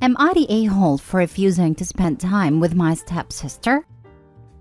Am I the a-hole for refusing to spend time with my stepsister?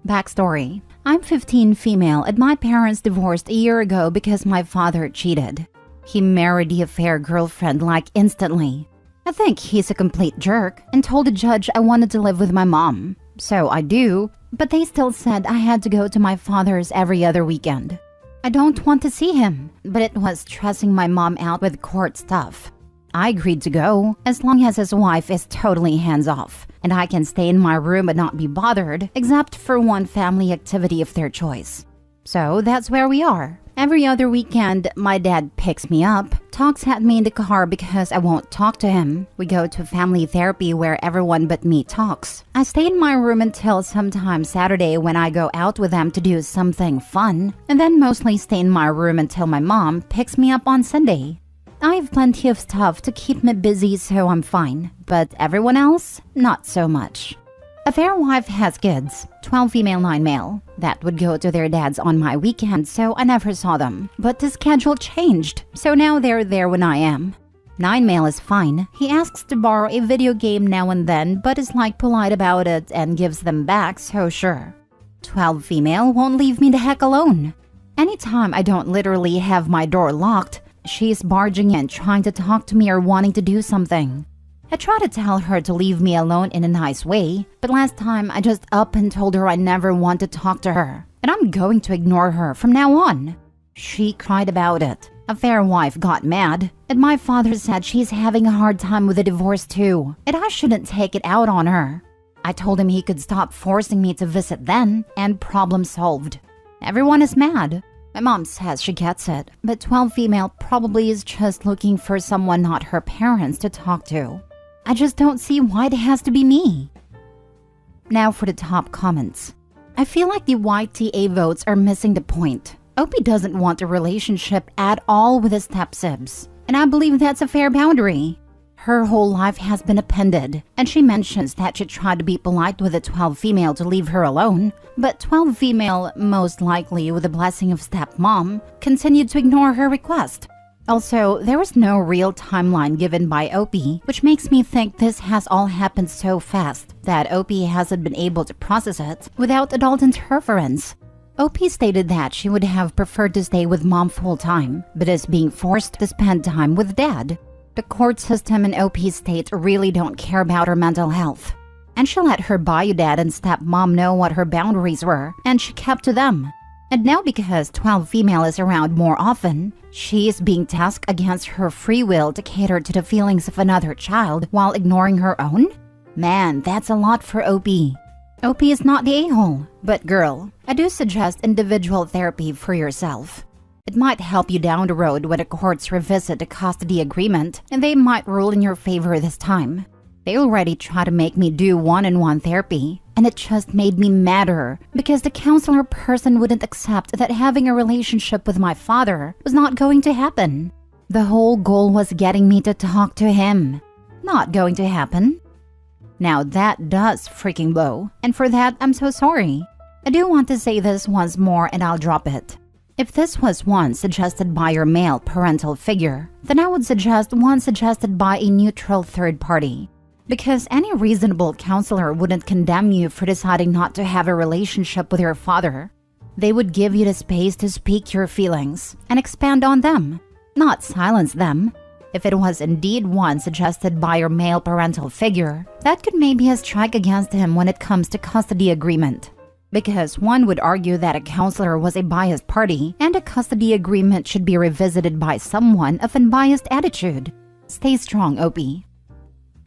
Backstory. I'm 15 female and my parents divorced a year ago because my father cheated. He married the affair girlfriend like instantly. I think he's a complete jerk and told the judge I wanted to live with my mom. So I do, but they still said I had to go to my father's every other weekend. I don't want to see him, but it was stressing my mom out with court stuff. I agreed to go, as long as his wife is totally hands-off, and I can stay in my room and not be bothered, except for one family activity of their choice. So that's where we are. Every other weekend, my dad picks me up, talks at me in the car because I won't talk to him. We go to family therapy where everyone but me talks. I stay in my room until sometime Saturday when I go out with them to do something fun, and then mostly stay in my room until my mom picks me up on Sunday. I have plenty of stuff to keep me busy, so I'm fine. But everyone else, not so much. A fair wife has kids, 12 female, 9 male, that would go to their dads on my weekend, so I never saw them. But the schedule changed, so now they're there when I am. 9 male is fine. He asks to borrow a video game now and then, but is like polite about it and gives them back, so sure. 12 female won't leave me the heck alone. Anytime I don't literally have my door locked, she's barging in trying to talk to me or wanting to do something. I try to tell her to leave me alone in a nice way, but last time I just up and told her I never want to talk to her, and I'm going to ignore her from now on. She cried about it. A fair wife got mad, and my father said she's having a hard time with the divorce too, and I shouldn't take it out on her. I told him he could stop forcing me to visit then, and problem solved. Everyone is mad. My mom says she gets it, but 12 female probably is just looking for someone not her parents to talk to. I just don't see why it has to be me. Now for the top comments. I feel like the YTA votes are missing the point. Opie doesn't want a relationship at all with his step-sibs, and I believe that's a fair boundary. Her whole life has been appended, and she mentions that she tried to be polite with the 12 female to leave her alone, but 12 female, most likely with the blessing of stepmom, continued to ignore her request. Also, there was no real timeline given by Opie, which makes me think this has all happened so fast that Opie hasn't been able to process it without adult interference. Opie stated that she would have preferred to stay with mom full-time, but is being forced to spend time with dad. The court system in OP's state really don't care about her mental health. And she let her bio dad and stepmom know what her boundaries were, and she kept to them. And now because 12 female is around more often, she is being tasked against her free will to cater to the feelings of another child while ignoring her own? Man, that's a lot for OP. OP is not the a-hole, but girl, I do suggest individual therapy for yourself. It might help you down the road when the courts revisit the custody agreement, and they might rule in your favor this time. They already tried to make me do one-on-one therapy, and it just made me madder because the counselor person wouldn't accept that having a relationship with my father was not going to happen. The whole goal was getting me to talk to him. Not going to happen. Now that does freaking blow, and for that I'm so sorry. I do want to say this once more and I'll drop it. If this was one suggested by your male parental figure, then I would suggest one suggested by a neutral third party. Because any reasonable counselor wouldn't condemn you for deciding not to have a relationship with your father. They would give you the space to speak your feelings and expand on them, not silence them. If it was indeed one suggested by your male parental figure, that could maybe be a strike against him when it comes to custody agreement. Because one would argue that a counselor was a biased party and a custody agreement should be revisited by someone of unbiased attitude. Stay strong, Opie.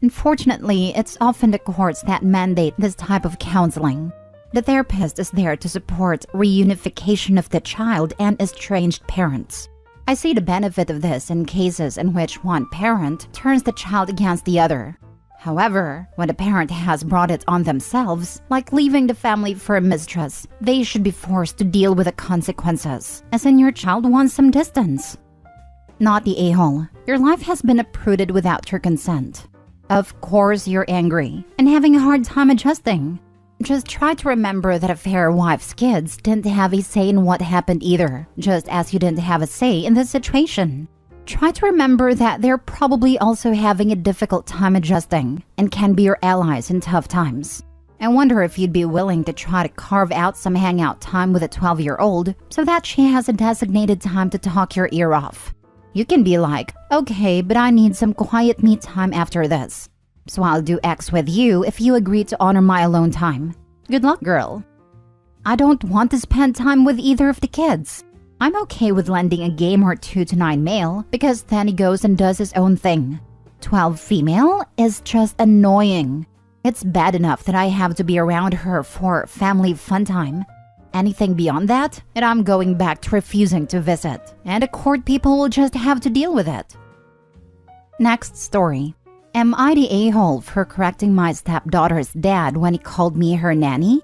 Unfortunately, it's often the courts that mandate this type of counseling. The therapist is there to support reunification of the child and estranged parents. I see the benefit of this in cases in which one parent turns the child against the other. However, when a parent has brought it on themselves, like leaving the family for a mistress, they should be forced to deal with the consequences, as in your child wants some distance. Not the a-hole. Your life has been uprooted without your consent. Of course you're angry and having a hard time adjusting. Just try to remember that a fair wife's kids didn't have a say in what happened either, just as you didn't have a say in this situation. Try to remember that they're probably also having a difficult time adjusting and can be your allies in tough times. I wonder if you'd be willing to try to carve out some hangout time with a 12-year-old so that she has a designated time to talk your ear off. You can be like, okay, but I need some quiet me time after this. So I'll do X with you if you agree to honor my alone time. Good luck, girl. I don't want to spend time with either of the kids. I'm okay with lending a game or two to 9 male because then he goes and does his own thing. 12 female is just annoying. It's bad enough that I have to be around her for family fun time. Anything beyond that, and I'm going back to refusing to visit, and the court people will just have to deal with it. Next story. Am I the a-hole for correcting my stepdaughter's dad when he called me her nanny?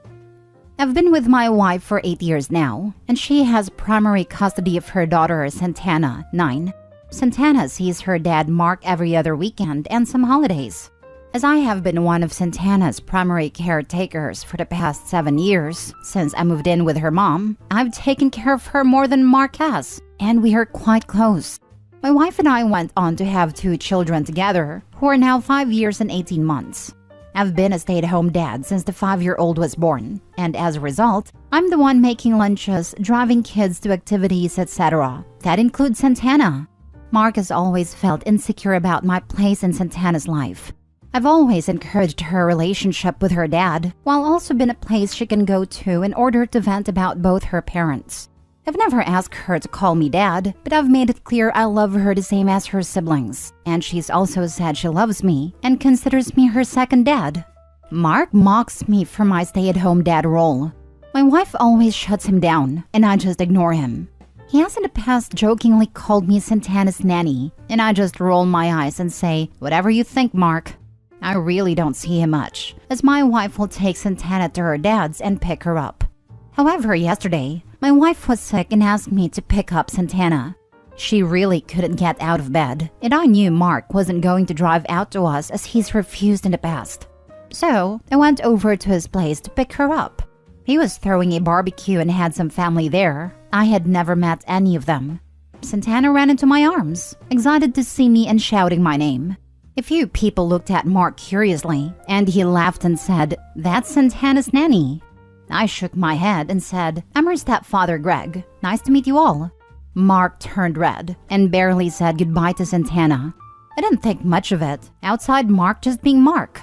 I've been with my wife for 8 years now, and she has primary custody of her daughter Santana, 9. Santana sees her dad Mark every other weekend and some holidays. As I have been one of Santana's primary caretakers for the past 7 years, since I moved in with her mom, I've taken care of her more than Mark has, and we are quite close. My wife and I went on to have 2 children together, who are now 5 years and 18 months. I've been a stay-at-home dad since the 5-year-old was born, and as a result, I'm the one making lunches, driving kids to activities, etc. That includes Santana. Mark has always felt insecure about my place in Santana's life. I've always encouraged her relationship with her dad, while also been a place she can go to in order to vent about both her parents. I've never asked her to call me dad, but I've made it clear I love her the same as her siblings, and she's also said she loves me and considers me her second dad. Mark mocks me for my stay-at-home dad role. My wife always shuts him down, and I just ignore him. He has in the past jokingly called me Santana's nanny, and I just roll my eyes and say, whatever you think, Mark. I really don't see him much, as my wife will take Santana to her dad's and pick her up. However, yesterday, my wife was sick and asked me to pick up Santana. She really couldn't get out of bed, and I knew Mark wasn't going to drive out to us as he's refused in the past. So, I went over to his place to pick her up. He was throwing a barbecue and had some family there. I had never met any of them. Santana ran into my arms, excited to see me and shouting my name. A few people looked at Mark curiously, and he laughed and said, "That's Santana's nanny." I shook my head and said, "I'm her stepfather, Greg. Nice to meet you all." Mark turned red and barely said goodbye to Santana. I didn't think much of it, outside Mark just being Mark.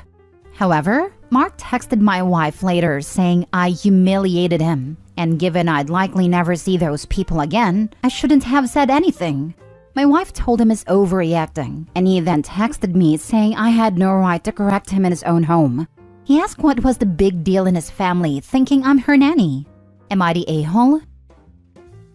However, Mark texted my wife later saying I humiliated him, and given I'd likely never see those people again, I shouldn't have said anything. My wife told him he's overreacting, and he then texted me saying I had no right to correct him in his own home. He asked what was the big deal in his family, thinking I'm her nanny. Am I the a-hole?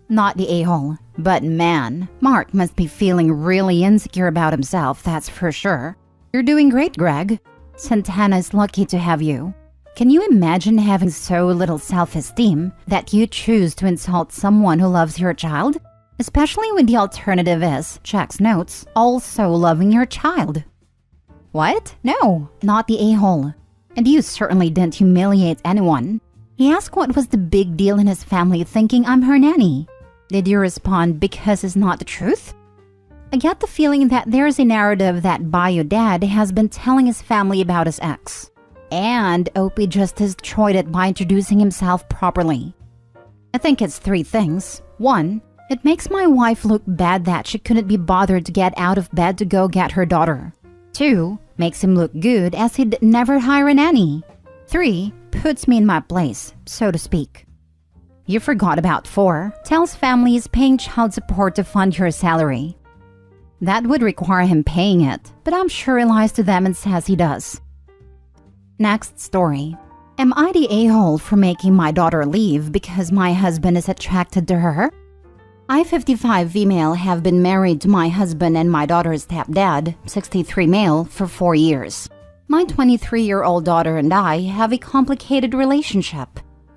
Not the a-hole, but man, Mark must be feeling really insecure about himself, that's for sure. You're doing great, Greg. Santana is lucky to have you. Can you imagine having so little self-esteem that you choose to insult someone who loves your child? Especially when the alternative is, checks notes, also loving your child. What? No, not the a-hole. And you certainly didn't humiliate anyone. He asked what was the big deal in his family thinking I'm her nanny. Did you respond because it's not the truth? I get the feeling that there's a narrative that Bio Dad has been telling his family about his ex. And Opie just destroyed it by introducing himself properly. I think it's 3 things. 1, it makes my wife look bad that she couldn't be bothered to get out of bed to go get her daughter. 2, makes him look good as he'd never hire a nanny. 3, puts me in my place, so to speak. You forgot about 4, tells families paying child support to fund your salary. That would require him paying it, but I'm sure he lies to them and says he does. Next story. Am I the a-hole for making my daughter leave because my husband is attracted to her? I, 55 female, have been married to my husband and my daughter's stepdad, 63 male, for 4 years. My 23-year-old daughter and I have a complicated relationship.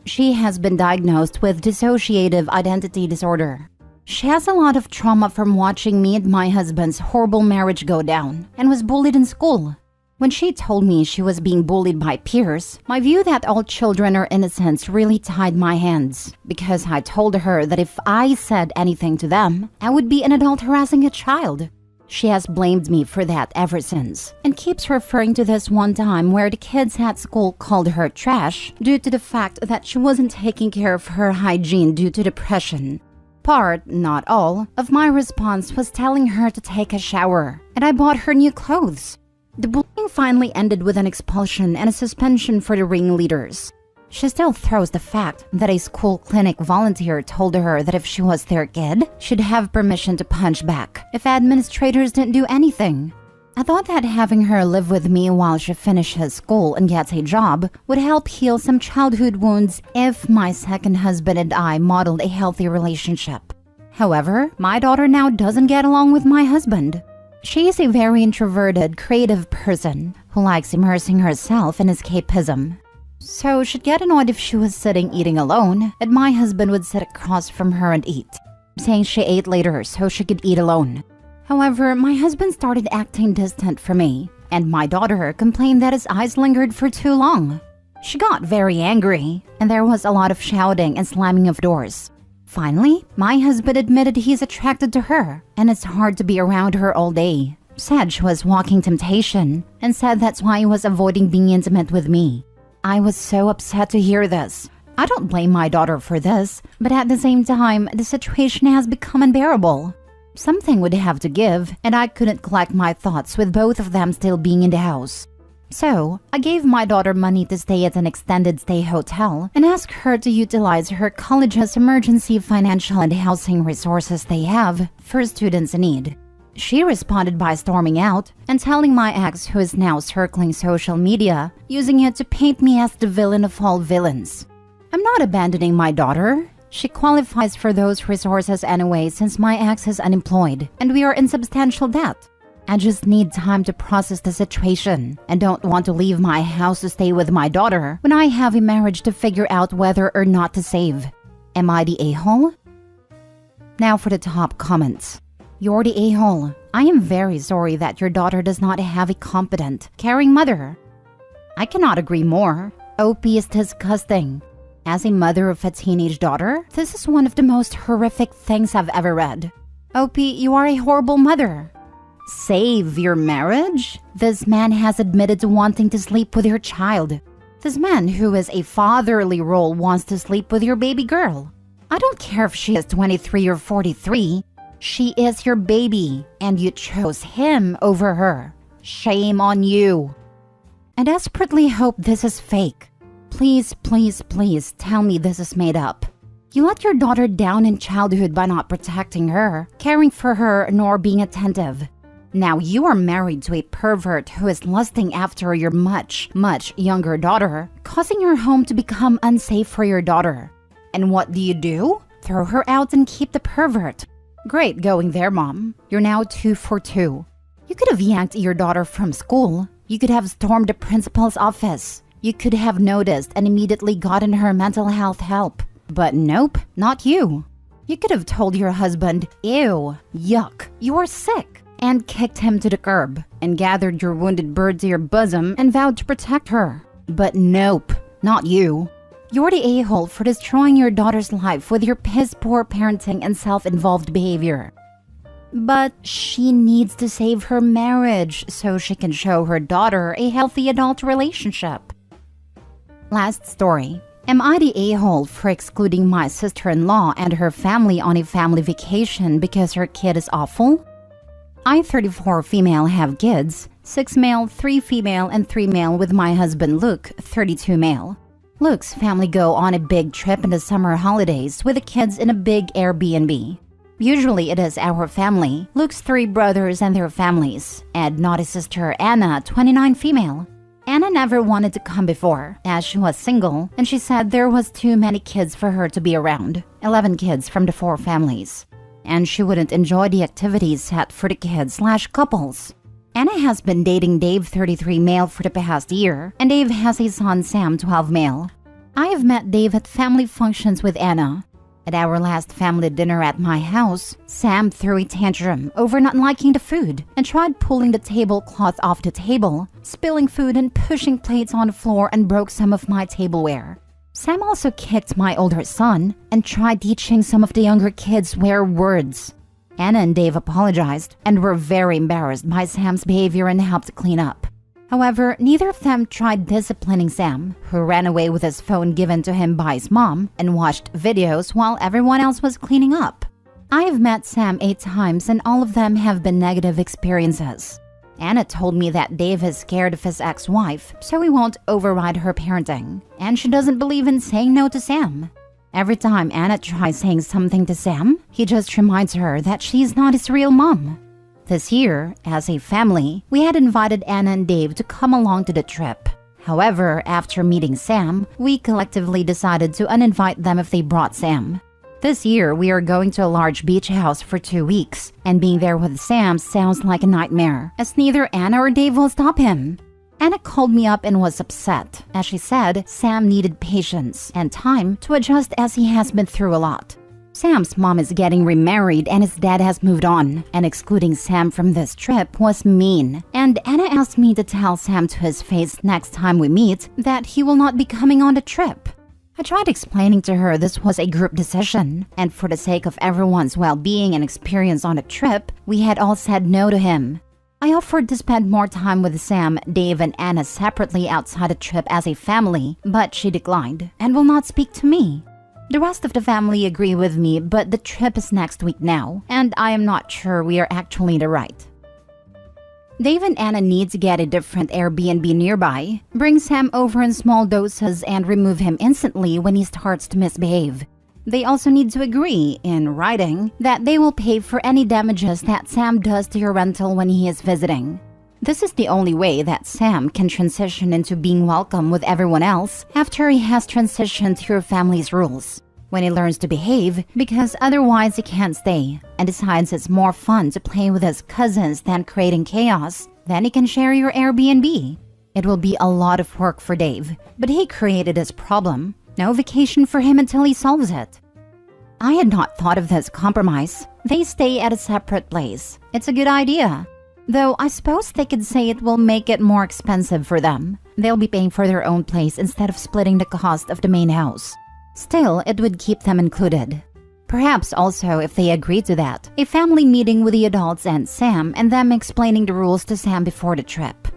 She has been diagnosed with dissociative identity disorder. She has a lot of trauma from watching me and my husband's horrible marriage go down and was bullied in school. When she told me she was being bullied by peers, my view that all children are innocent really tied my hands, because I told her that if I said anything to them, I would be an adult harassing a child. She has blamed me for that ever since, and keeps referring to this one time where the kids at school called her trash due to the fact that she wasn't taking care of her hygiene due to depression. Part, not all, of my response was telling her to take a shower, and I bought her new clothes. The bullying finally ended with an expulsion and a suspension for the ringleaders. She still throws the fact that a school clinic volunteer told her that if she was their kid, she'd have permission to punch back if administrators didn't do anything. I thought that having her live with me while she finishes school and gets a job would help heal some childhood wounds if my second husband and I modeled a healthy relationship. However, my daughter now doesn't get along with my husband. She is a very introverted, creative person who likes immersing herself in escapism. So she'd get annoyed if she was sitting eating alone and my husband would sit across from her and eat, saying she ate later so she could eat alone. However, my husband started acting distant for me, and my daughter complained that his eyes lingered for too long. She got very angry, and there was a lot of shouting and slamming of doors. Finally, my husband admitted he's attracted to her, and it's hard to be around her all day. Said she was walking temptation, and said that's why he was avoiding being intimate with me. I was so upset to hear this. I don't blame my daughter for this, but at the same time, the situation has become unbearable. Something would have to give, and I couldn't collect my thoughts with both of them still being in the house. So, I gave my daughter money to stay at an extended stay hotel and asked her to utilize her college's emergency financial and housing resources they have for students in need. She responded by storming out and telling my ex, who is now circling social media, using it to paint me as the villain of all villains. I'm not abandoning my daughter. She qualifies for those resources anyway since my ex is unemployed and we are in substantial debt. I just need time to process the situation and don't want to leave my house to stay with my daughter when I have a marriage to figure out whether or not to save. Am I the a-hole? Now for the top comments. You're the a-hole. I am very sorry that your daughter does not have a competent, caring mother. I cannot agree more. OP is disgusting. As a mother of a teenage daughter, this is one of the most horrific things I've ever read. OP, you are a horrible mother. Save your marriage? This man has admitted to wanting to sleep with your child. This man, who is a fatherly role, wants to sleep with your baby girl. I don't care if she is 23 or 43. She is your baby, and you chose him over her. Shame on you. I desperately hope this is fake. Please, please, please tell me this is made up. You let your daughter down in childhood by not protecting her, caring for her, nor being attentive. Now you are married to a pervert who is lusting after your much, much younger daughter, causing your home to become unsafe for your daughter. And what do? Throw her out and keep the pervert. Great going there, Mom. You're now 2 for 2. You could have yanked your daughter from school. You could have stormed the principal's office. You could have noticed and immediately gotten her mental health help. But nope, not you. You could have told your husband, ew, yuck, you are sick, and kicked him to the curb, and gathered your wounded bird to your bosom and vowed to protect her. But nope, not you. You're the a-hole for destroying your daughter's life with your piss-poor parenting and self-involved behavior. But she needs to save her marriage so she can show her daughter a healthy adult relationship. Last story. Am I the a-hole for excluding my sister-in-law and her family on a family vacation because her kid is awful? I, 34 female, have kids, 6 male, 3 female, and 3 male with my husband Luke, 32 male. Luke's family go on a big trip in the summer holidays with the kids in a big Airbnb. Usually it is our family, Luke's 3 brothers and their families, and not his sister Anna, 29 female. Anna never wanted to come before, as she was single, and she said there was too many kids for her to be around, 11 kids from the 4 families. And she wouldn't enjoy the activities set for the kids/couples. Anna has been dating Dave, 33 male, for the past year, and Dave has a son, Sam, 12 male. I have met Dave at family functions with Anna. At our last family dinner at my house, Sam threw a tantrum over not liking the food and tried pulling the tablecloth off the table, spilling food and pushing plates on the floor, and broke some of my tableware. Sam also kicked my older son and tried teaching some of the younger kids swear words. Anna and Dave apologized and were very embarrassed by Sam's behavior and helped clean up. However, neither of them tried disciplining Sam, who ran away with his phone given to him by his mom and watched videos while everyone else was cleaning up. I have met Sam 8 times and all of them have been negative experiences. Anna told me that Dave is scared of his ex-wife, so he won't override her parenting, and she doesn't believe in saying no to Sam. Every time Anna tries saying something to Sam, he just reminds her that she's not his real mom. This year, as a family, we had invited Anna and Dave to come along to the trip. However, after meeting Sam, we collectively decided to uninvite them if they brought Sam. This year, we are going to a large beach house for 2 weeks, and being there with Sam sounds like a nightmare, as neither Anna or Dave will stop him. Anna called me up and was upset, as she said Sam needed patience and time to adjust as he has been through a lot. Sam's mom is getting remarried and his dad has moved on, and excluding Sam from this trip was mean. And Anna asked me to tell Sam to his face next time we meet that he will not be coming on the trip. I tried explaining to her this was a group decision, and for the sake of everyone's well-being and experience on the trip, we had all said no to him. I offered to spend more time with Sam, Dave, and Anna separately outside the trip as a family, but she declined and will not speak to me. The rest of the family agree with me, but the trip is next week now, and I am not sure we are actually the right. Dave and Anna need to get a different Airbnb nearby, bring Sam over in small doses, and remove him instantly when he starts to misbehave. They also need to agree, in writing, that they will pay for any damages that Sam does to your rental when he is visiting. This is the only way that Sam can transition into being welcome with everyone else after he has transitioned to your family's rules. When he learns to behave, because otherwise he can't stay, and decides it's more fun to play with his cousins than creating chaos, then he can share your Airbnb. It will be a lot of work for Dave, but he created this problem. No vacation for him until he solves it. I had not thought of this compromise. They stay at a separate place. It's a good idea. Though I suppose they could say it will make it more expensive for them. They'll be paying for their own place instead of splitting the cost of the main house. Still, it would keep them included. Perhaps also, if they agree to that, a family meeting with the adults and Sam, and them explaining the rules to Sam before the trip.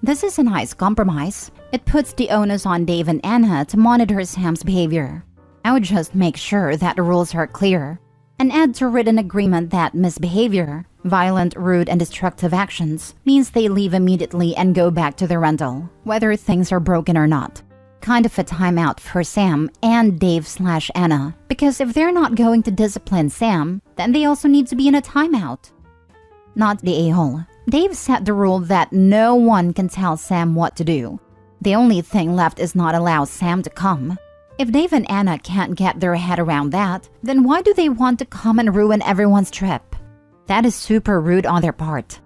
This is a nice compromise. It puts the onus on Dave and Anna to monitor Sam's behavior. I would just make sure that the rules are clear, and add to written agreement that misbehavior, violent, rude, and destructive actions, means they leave immediately and go back to their rental, whether things are broken or not. Kind of a timeout for Sam and Dave/Anna, because if they're not going to discipline Sam, then they also need to be in a timeout. Not the a-hole. Dave set the rule that no one can tell Sam what to do. The only thing left is not allow Sam to come. If Dave and Anna can't get their head around that, then why do they want to come and ruin everyone's trip? That is super rude on their part.